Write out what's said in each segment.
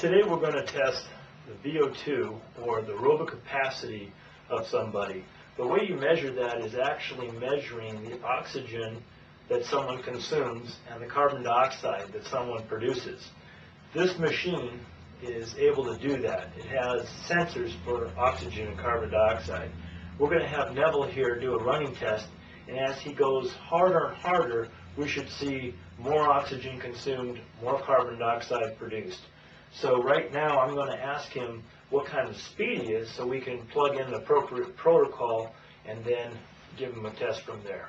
Today we're going to test the VO2, or the aerobic capacity of somebody. The way you measure that is actually measuring the oxygen that someone consumes and the carbon dioxide that someone produces. This machine is able to do that. It has sensors for oxygen and carbon dioxide. We're going to have Neville here do a running test, and as he goes harder and harder, we should see more oxygen consumed, more carbon dioxide produced. So right now I'm going to ask him what kind of speed he is so we can plug in the appropriate protocol and then give him a test from there.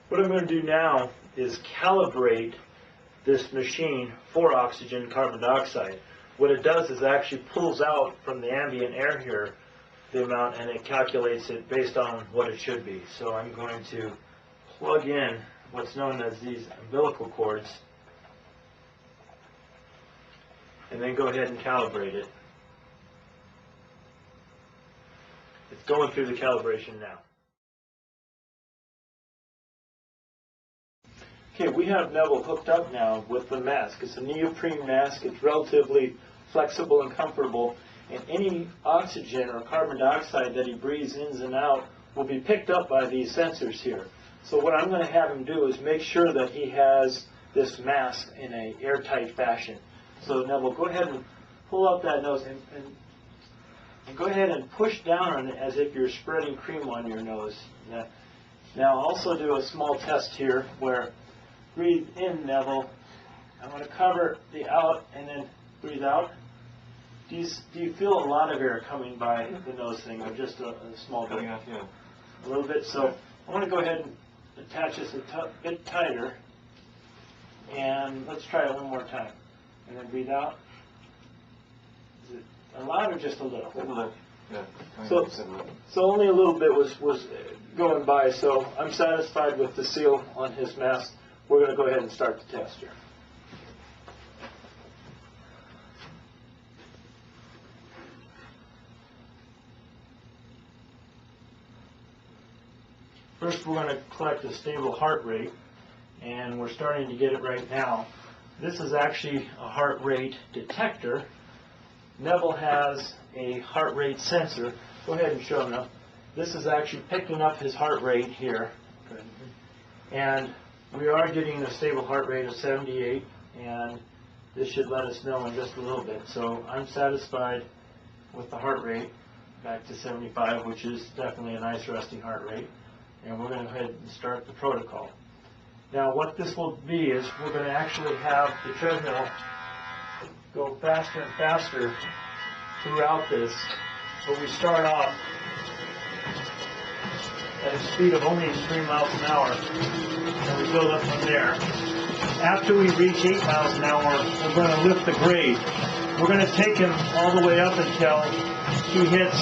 What I'm going to do now is calibrate this machine for oxygen and carbon dioxide. What it does is actually pulls out from the ambient air here the amount, and it calculates it based on what it should be. So I'm going to plug in what's known as these umbilical cords and then go ahead and calibrate it. It's going through the calibration now. Okay, we have Neville hooked up now with the mask. It's a neoprene mask. It's relatively flexible and comfortable, and any oxygen or carbon dioxide that he breathes in and out will be picked up by these sensors here. So what I'm going to have him do is make sure that he has this mask in an airtight fashion. So Neville, go ahead and pull out that nose and go ahead and push down on it as if you're spreading cream on your nose. Now also do a small test here where breathe in, Neville. I'm going to cover the out and then breathe out. Do you feel a lot of air coming by the nose thing, or just a small bit? Yeah. A little bit. So I want to go ahead and attach this a bit tighter, and let's try it one more time. And then breathe out. Is it a lot or just a little? A little. Yeah. So only a little bit was going by. So I'm satisfied with the seal on his mask. We're going to go ahead and start the test here. First, we're going to collect a stable heart rate, and we're starting to get it right now. This is actually a heart rate detector. Neville has a heart rate sensor. Go ahead and show him now. This is actually picking up his heart rate here. And we are getting a stable heart rate of 78, and this should let us know in just a little bit. So I'm satisfied with the heart rate back to 75, which is definitely a nice resting heart rate. And we're going to go ahead and start the protocol. Now what this will be is we're going to actually have the treadmill go faster and faster throughout this, but we start off at a speed of only 3 miles an hour, and we build up from there. After we reach 8 miles an hour, we're going to lift the grade. We're going to take him all the way up until he hits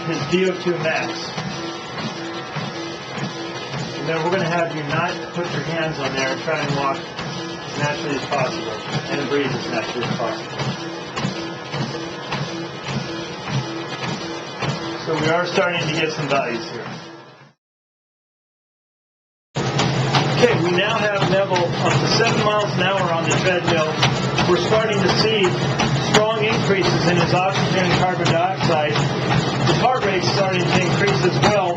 his VO2 max. And then we're going to have you not put your hands on there and try and walk as naturally as possible and breathe as naturally as possible. So we are starting to get some values here. Okay, we now have Neville up to 7 miles an hour on the treadmill. We're starting to see strong increases in his oxygen and carbon dioxide. His heart rate's starting to increase as well.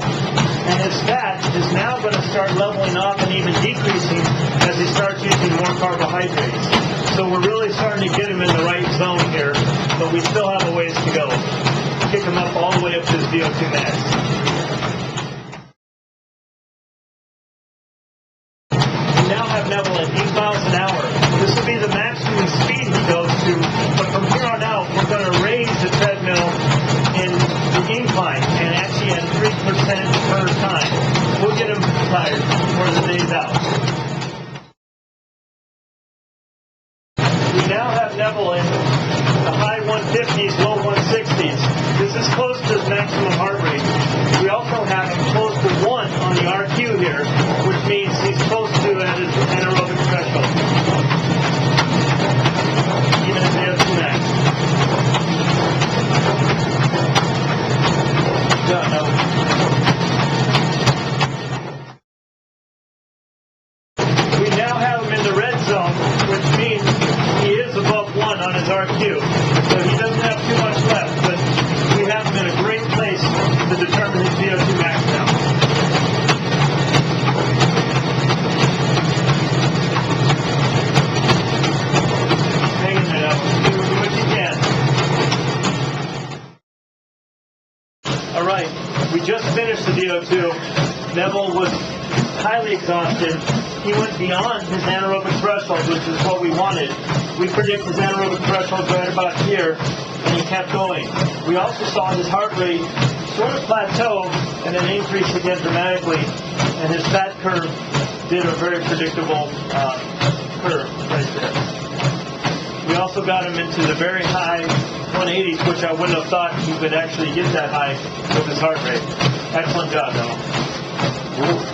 And his fat is now going to start leveling off and even decreasing as he starts using more carbohydrates. So we're really starting to get him in the right zone here, but we still have a ways to go. Kick him up all the way up to his VO2 max. We now have Neville at 8 miles an hour. This will be the maximum speed he goes to, but from here on out, we're going to raise the treadmill in the incline, and actually at 3% per time. We'll get him tired before the day's out. We now have Neville in the high 150s, low 160s. This is close to his maximum heart rate. We also have him close to 1 on the RQ here, which means he's close to at his anaerobic pressure. VO2, Neville was highly exhausted. He went beyond his anaerobic threshold, which is what we wanted. We predict his anaerobic threshold right about here, and he kept going. We also saw his heart rate sort of plateau and then increase again dramatically, and his fat curve did a very predictable curve right there. We also got him into the very high 180s, which I wouldn't have thought he could actually get that high with his heart rate. Excellent job, Noah.